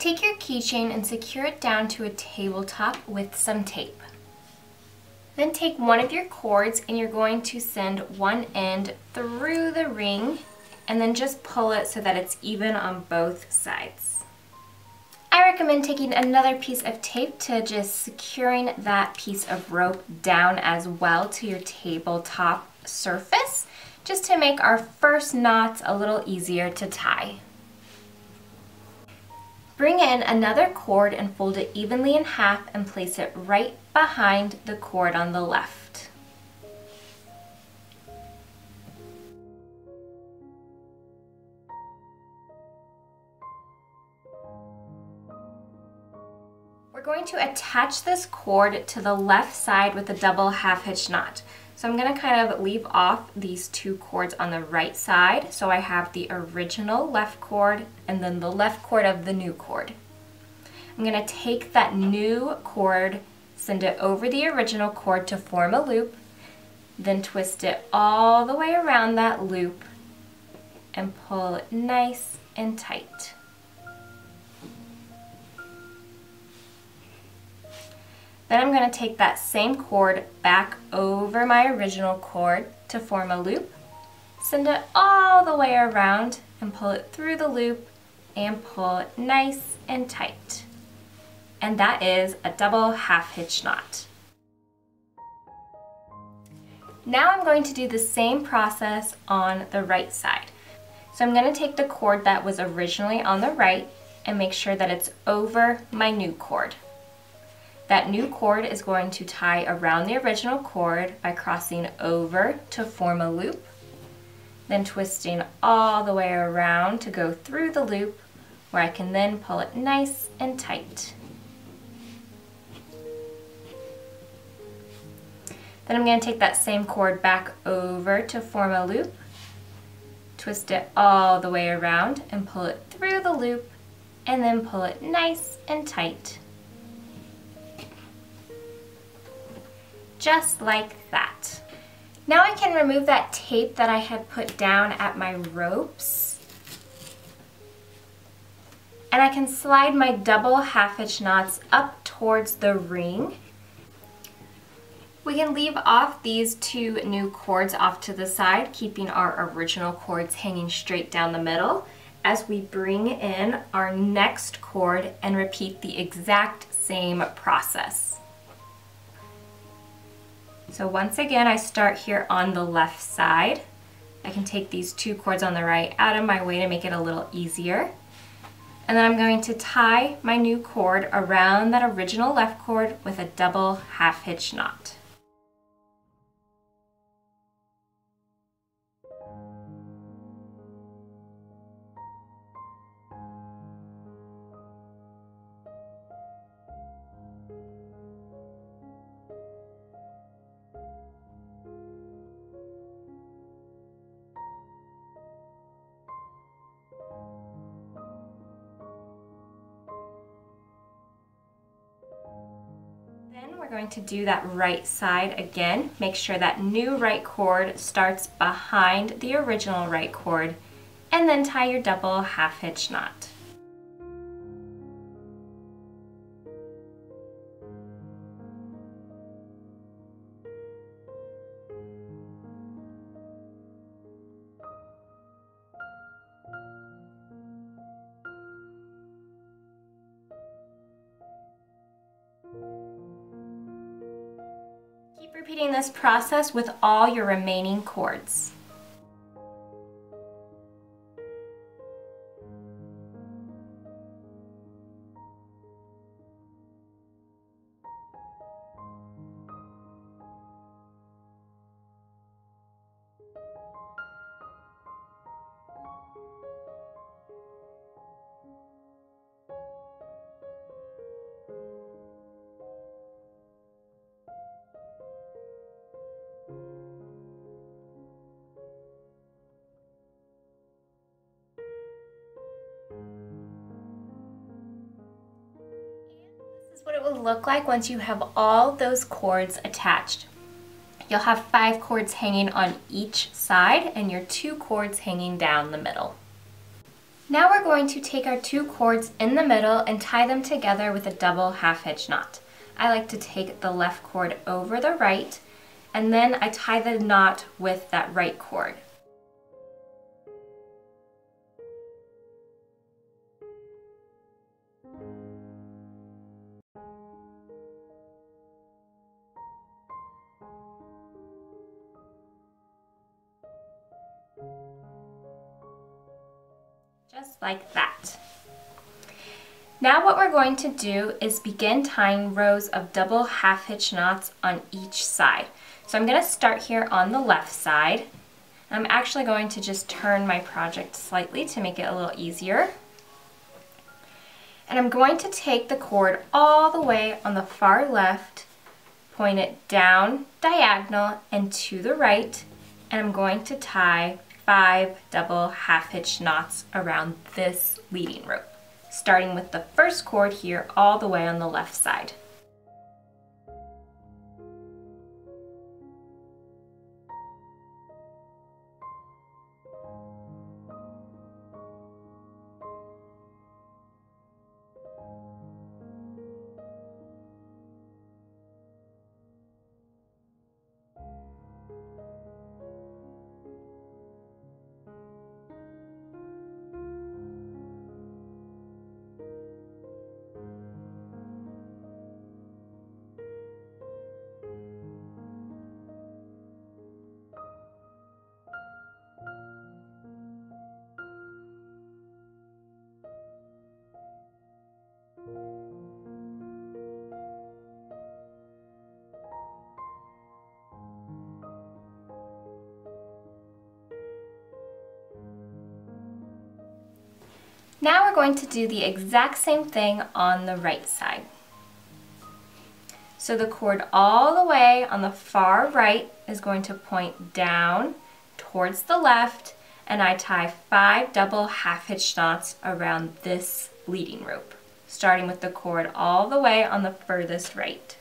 Take your keychain and secure it down to a tabletop with some tape. Then take one of your cords and you're going to send one end through the ring and then just pull it so that it's even on both sides. I recommend taking another piece of tape to just securing that piece of rope down as well to your tabletop surface, just to make our first knots a little easier to tie. Bring in another cord and fold it evenly in half and place it right behind the cord on the left. We're going to attach this cord to the left side with a double half hitch knot. So I'm going to kind of leave off these two cords on the right side. So I have the original left cord and then the left cord of the new cord. I'm going to take that new cord, send it over the original cord to form a loop, then twist it all the way around that loop and pull it nice and tight. Then I'm going to take that same cord back over my original cord to form a loop, send it all the way around and pull it through the loop and pull it nice and tight. And that is a double half hitch knot. Now I'm going to do the same process on the right side. So I'm going to take the cord that was originally on the right and make sure that it's over my new cord. That new cord is going to tie around the original cord by crossing over to form a loop, then twisting all the way around to go through the loop where I can then pull it nice and tight. Then I'm going to take that same cord back over to form a loop, twist it all the way around and pull it through the loop and then pull it nice and tight. Just like that. Now I can remove that tape that I had put down at my ropes, and I can slide my double half hitch knots up towards the ring. We can leave off these two new cords off to the side, keeping our original cords hanging straight down the middle as we bring in our next cord and repeat the exact same process. So once again, I start here on the left side. I can take these two cords on the right out of my way to make it a little easier. And then I'm going to tie my new cord around that original left cord with a double half hitch knot. Then we're going to do that right side again. Make sure that new right cord starts behind the original right cord, and then tie your double half hitch knot. Keep repeating this process with all your remaining cords. What it will look like once you have all those cords attached. You'll have 5 cords hanging on each side and your 2 cords hanging down the middle. Now we're going to take our 2 cords in the middle and tie them together with a double half hitch knot. I like to take the left cord over the right, and then I tie the knot with that right cord. Just like that. Now what we're going to do is begin tying rows of double half hitch knots on each side. So I'm going to start here on the left side. I'm actually going to just turn my project slightly to make it a little easier. And I'm going to take the cord all the way on the far left, point it down diagonal and to the right, and I'm going to tie 5 double half hitch knots around this leading rope, starting with the first cord here all the way on the left side. Now we're going to do the exact same thing on the right side. So the cord all the way on the far right is going to point down towards the left, and I tie 5 double half hitch knots around this leading rope, starting with the cord all the way on the furthest right.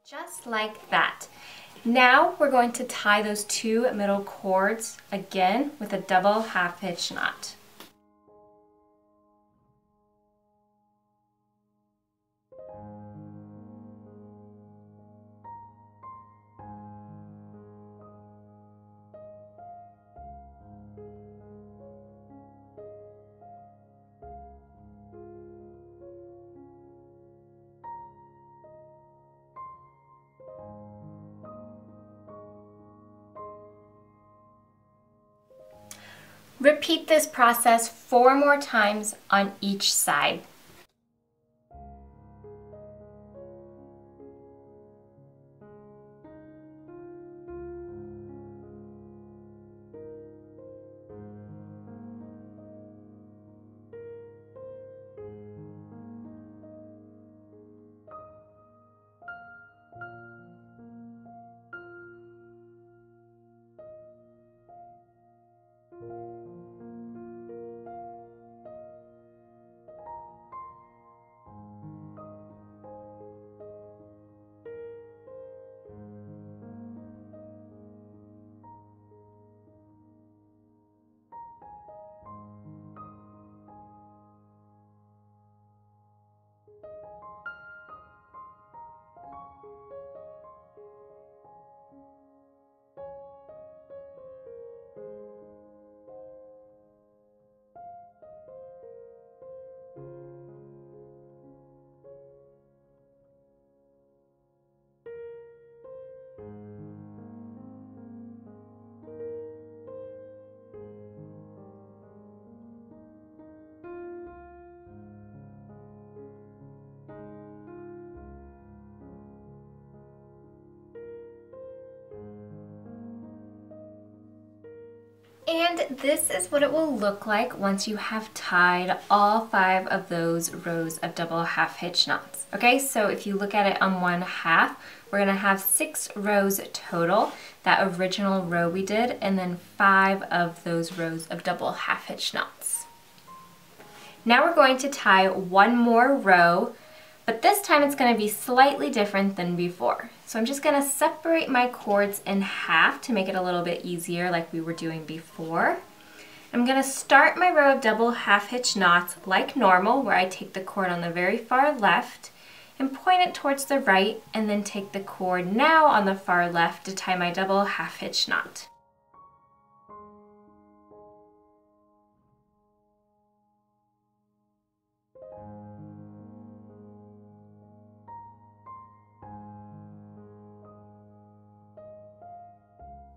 Just like that. Now we're going to tie those 2 middle cords again with a double half hitch knot. Repeat this process 4 more times on each side. And this is what it will look like once you have tied all 5 of those rows of double half hitch knots. Okay, so if you look at it on one half, we're gonna have 6 rows total, that original row we did, and then 5 of those rows of double half hitch knots. Now we're going to tie one more row, but this time it's going to be slightly different than before. So I'm just going to separate my cords in half to make it a little bit easier like we were doing before. I'm going to start my row of double half hitch knots like normal, where I take the cord on the very far left and point it towards the right, and then take the cord now on the far left to tie my double half hitch knot.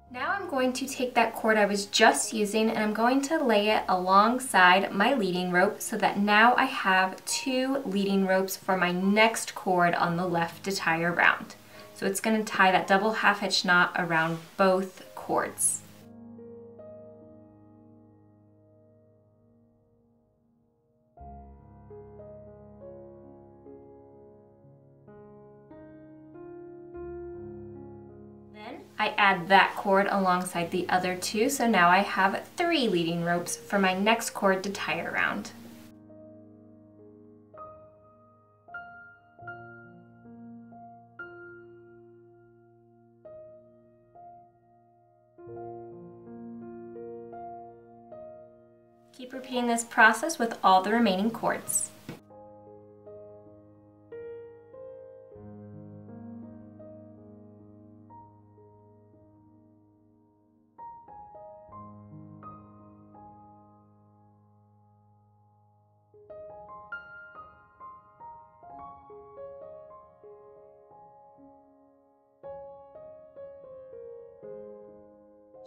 Now I'm going to take that cord I was just using and I'm going to lay it alongside my leading rope so that now I have 2 leading ropes for my next cord on the left to tie around. So it's going to tie that double half hitch knot around both cords. I add that cord alongside the other 2, so now I have 3 leading ropes for my next cord to tie around. Keep repeating this process with all the remaining cords.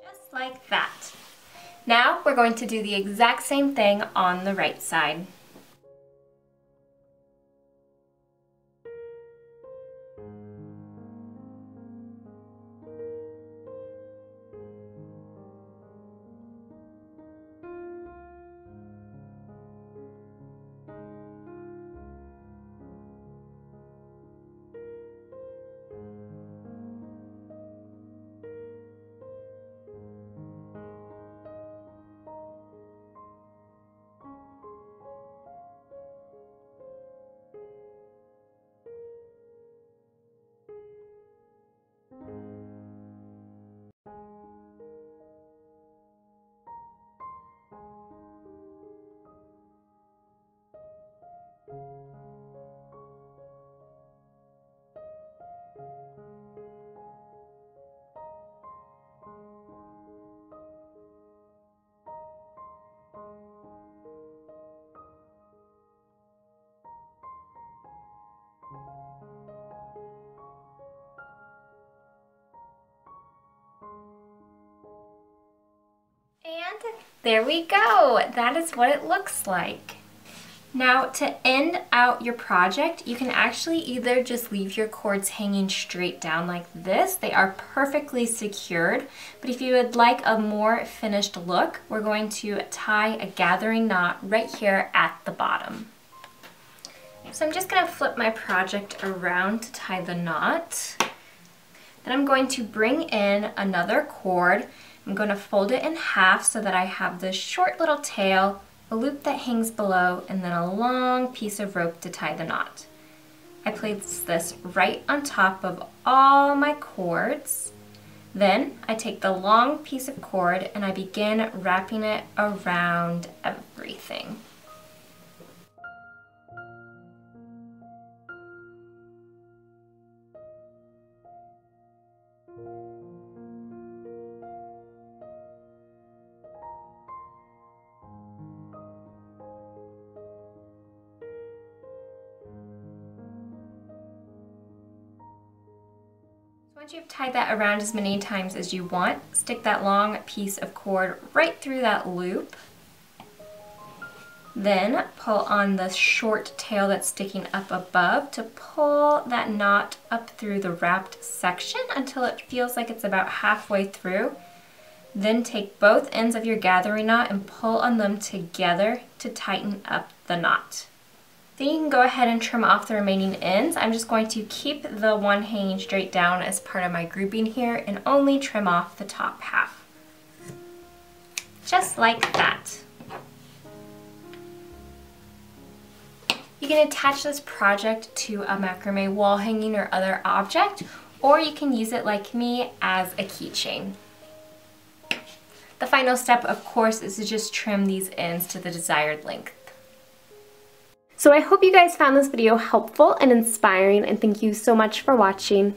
Just like that. Now we're going to do the exact same thing on the right side. And there we go. That is what it looks like. Now to end out your project, you can actually either just leave your cords hanging straight down like this. They are perfectly secured. But if you would like a more finished look, we're going to tie a gathering knot right here at the bottom. So I'm just going to flip my project around to tie the knot. Then I'm going to bring in another cord. I'm going to fold it in half so that I have this short little tail, a loop that hangs below, and then a long piece of rope to tie the knot. I place this right on top of all my cords. Then I take the long piece of cord and I begin wrapping it around everything. Once you've tied that around as many times as you want, stick that long piece of cord right through that loop. Then pull on the short tail that's sticking up above to pull that knot up through the wrapped section until it feels like it's about halfway through. Then take both ends of your gathering knot and pull on them together to tighten up the knot. Then you can go ahead and trim off the remaining ends. I'm just going to keep the one hanging straight down as part of my grouping here and only trim off the top half. Just like that. You can attach this project to a macrame wall hanging or other object, or you can use it like me as a keychain. The final step, of course, is to just trim these ends to the desired length. So I hope you guys found this video helpful and inspiring, and thank you so much for watching.